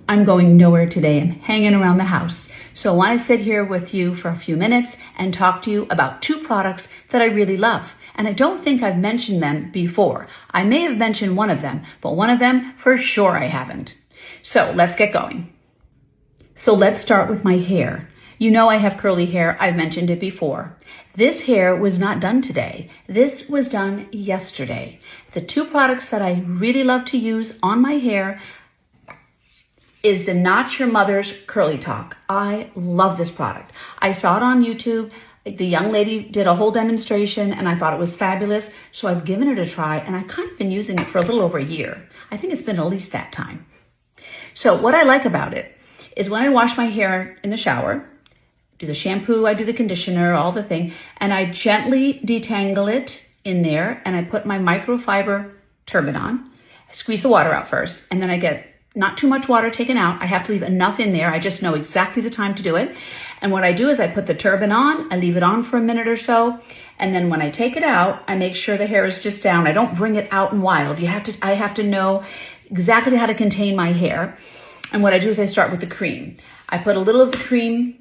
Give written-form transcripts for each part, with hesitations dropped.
I'm going nowhere today. I'm hanging around the house. So I want to sit here with you for a few minutes and talk to you about two products that I really love. And I don't think I've mentioned them before. I may have mentioned one of them, but one of them for sure I haven't. So let's get going. So let's start with my hair. You know I have curly hair. I've mentioned it before. This hair was not done today. This was done yesterday. The two products that I really love to use on my hair is the Not Your Mother's Curly Talk. I love this product. I saw it on YouTube. The young lady did a whole demonstration and I thought it was fabulous. So I've given it a try and I've kind of been using it for a little over a year. I think it's been at least that time. So what I like about it is when I wash my hair in the shower, do the shampoo, I do the conditioner, all the thing, and I gently detangle it in there and I put my microfiber turban on. I squeeze the water out first and then I get not too much water taken out. I have to leave enough in there. I just know exactly the time to do it. And what I do is I put the turban on, I leave it on for a minute or so. And then when I take it out, I make sure the hair is just down. I don't bring it out and wild. I have to know exactly how to contain my hair. And what I do is I start with the cream. I put a little of the cream,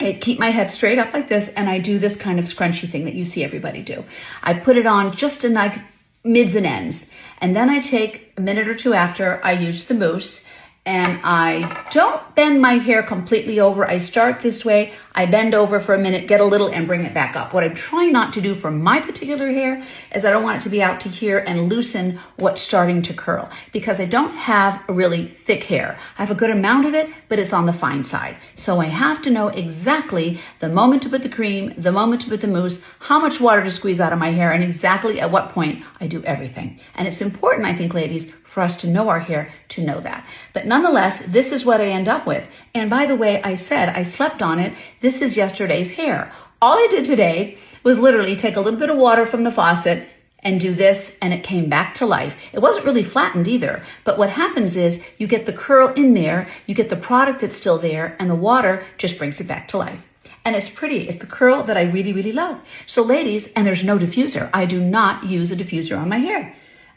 I keep my head straight up like this, and I do this kind of scrunchy thing that you see everybody do. I put it on just in like mids and ends. And then I take a minute or two after, I use the mousse, and I don't bend my hair completely over. I start this way, I bend over for a minute, get a little, and bring it back up. What I'm trying not to do for my particular hair is I don't want it to be out to here and loosen what's starting to curl, because I don't have a really thick hair. I have a good amount of it, but it's on the fine side. So I have to know exactly the moment to put the cream, the moment to put the mousse, how much water to squeeze out of my hair, and exactly at what point I do everything. And it's important, I think, ladies, for us to know our hair, to know that. But nonetheless, this is what I end up with. And by the way, I said I slept on it. This is yesterday's hair. All I did today was literally take a little bit of water from the faucet and do this, and it came back to life. It wasn't really flattened either, but what happens is you get the curl in there, you get the product that's still there, and the water just brings it back to life. And it's pretty. It's the curl that I really, really love. So ladies, and there's no diffuser. I do not use a diffuser on my hair.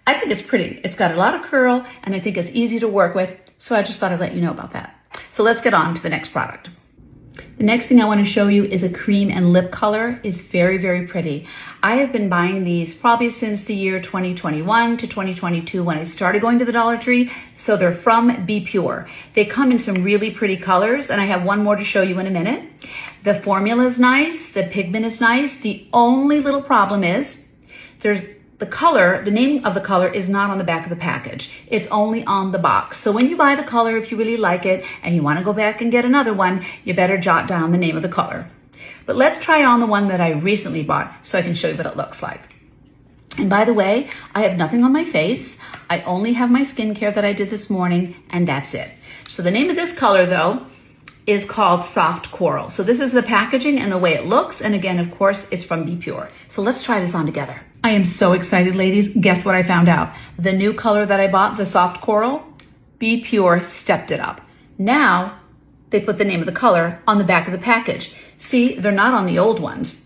I think it's pretty. It's got a lot of curl, and I think it's easy to work with, so I just thought I'd let you know about that. So let's get on to the next product. The next thing I want to show you is a cream and lip color. It's very, very pretty. I have been buying these probably since the year 2021 to 2022 when I started going to the Dollar Tree. So they're from Be Pure. They come in some really pretty colors, and I have one more to show you in a minute. The formula is nice. The pigment is nice. The only little problem is the name of the color is not on the back of the package. It's only on the box. So when you buy the color, if you really like it and you want to go back and get another one, you better jot down the name of the color. But let's try on the one that I recently bought so I can show you what it looks like. And by the way, I have nothing on my face. I only have my skincare that I did this morning, and that's it. So the name of this color, though, is called Soft Coral. So this is the packaging and the way it looks. And again, of course, it's from Be Pure. So let's try this on together. I am so excited, ladies. Guess what I found out? The new color that I bought, the Soft Coral, Be Pure stepped it up. Now they put the name of the color on the back of the package. See, they're not on the old ones.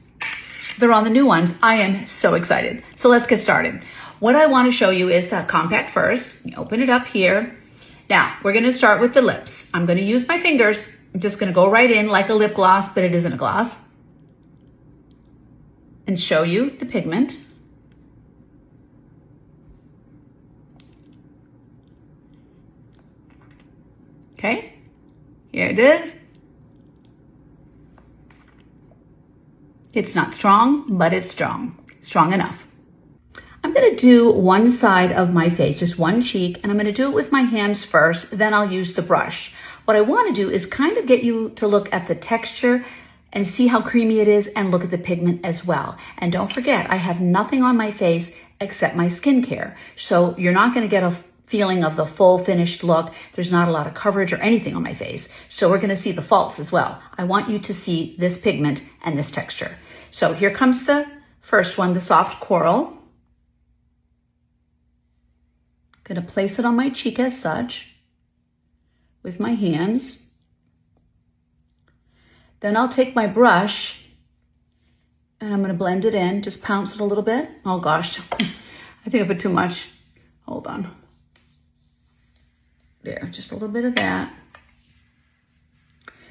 They're on the new ones. I am so excited. So let's get started. What I want to show you is that compact first. You open it up here. Now we're going to start with the lips. I'm going to use my fingers. I'm just going to go right in like a lip gloss, but it isn't a gloss, and show you the pigment. Okay, here it is. It's not strong, but it's strong enough. I'm going to do one side of my face, just one cheek, and I'm going to do it with my hands first, then I'll use the brush. What I want to do is kind of get you to look at the texture and see how creamy it is, and look at the pigment as well. And don't forget, I have nothing on my face except my skincare. So you're not going to get a feeling of the full finished look. There's not a lot of coverage or anything on my face. So we're going to see the faults as well. I want you to see this pigment and this texture. So here comes the first one, the Soft Coral. I'm going to place it on my cheek as such with my hands. Then I'll take my brush and I'm going to blend it in, just pounce it a little bit. Oh gosh, I think I put too much. Hold on. There, just a little bit of that.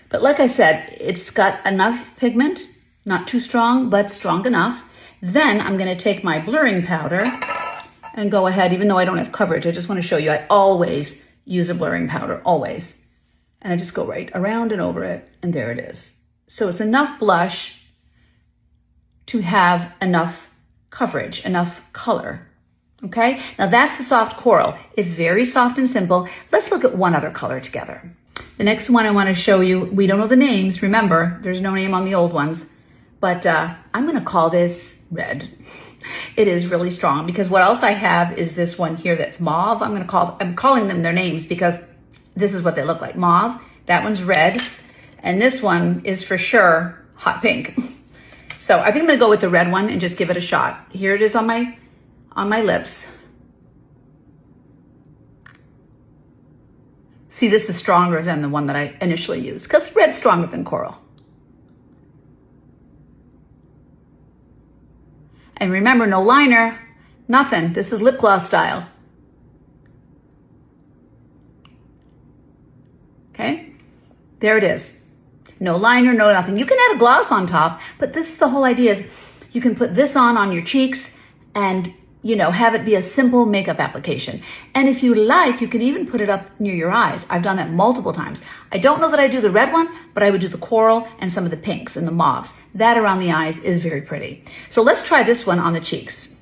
But like I said, it's got enough pigment, not too strong, but strong enough. Then I'm going to take my blurring powder and go ahead, even though I don't have coverage, I just want to show you, I always use a blurring powder, always. And I just go right around and over it, and there it is. So it's enough blush to have enough coverage, enough color. Okay, now that's the soft coral. It's very soft and simple. Let's look at one other color together. The next one I want to show you, we don't know the names. Remember, there's no name on the old ones, but I'm going to call this red. It is really strong because what else I have is this one here that's mauve. I'm calling them their names because this is what they look like. Mauve, that one's red, and this one is for sure hot pink. So I think I'm going to go with the red one and just give it a shot. Here it is on my lips. See, this is stronger than the one that I initially used because red's stronger than coral. And remember, no liner, nothing. This is lip gloss style. Okay, there it is. No liner, no nothing. You can add a gloss on top, but this is the whole idea is you can put this on your cheeks and, you know, have it be a simple makeup application. And if you like, you can even put it up near your eyes. I've done that multiple times. I don't know that I do the red one, but I would do the coral and some of the pinks and the mauves. That around the eyes is very pretty. So let's try this one on the cheeks.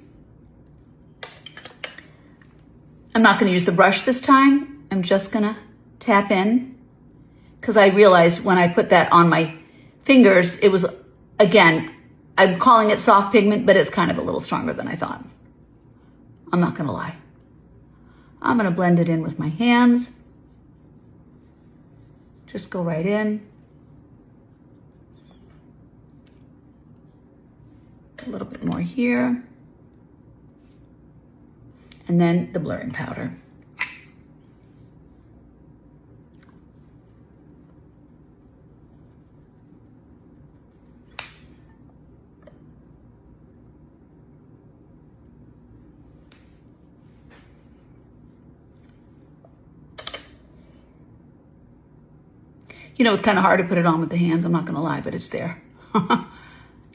I'm not going to use the brush this time. I'm just going to tap in because I realized when I put that on my fingers, it was, again, I'm calling it soft pigment, but it's kind of a little stronger than I thought. I'm not going to lie. I'm going to blend it in with my hands. Just go right in. A little bit more here. And then the blurring powder. You know, it's kind of hard to put it on with the hands, I'm not going to lie, but it's there.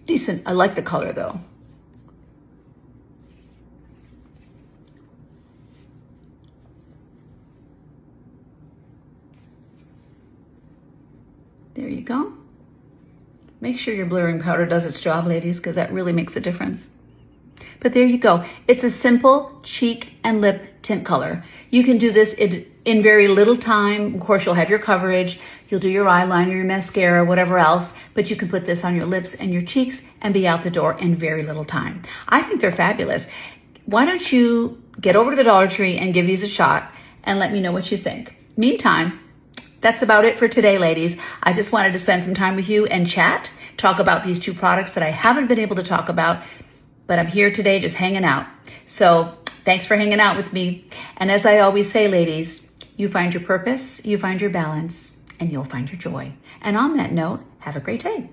Decent. I like the color, though. There you go. Make sure your blurring powder does its job, ladies, because that really makes a difference. But there you go. It's a simple cheek and lip tint color. You can do this in very little time. Of course, you'll have your coverage. You'll do your eyeliner, your mascara, whatever else. But you can put this on your lips and your cheeks and be out the door in very little time. I think they're fabulous. Why don't you get over to the Dollar Tree and give these a shot and let me know what you think. Meantime, that's about it for today, ladies. I just wanted to spend some time with you and chat, talk about these two products that I haven't been able to talk about, but I'm here today just hanging out. So thanks for hanging out with me. And as I always say, ladies, you find your purpose, you find your balance, and you'll find your joy. And on that note, have a great day.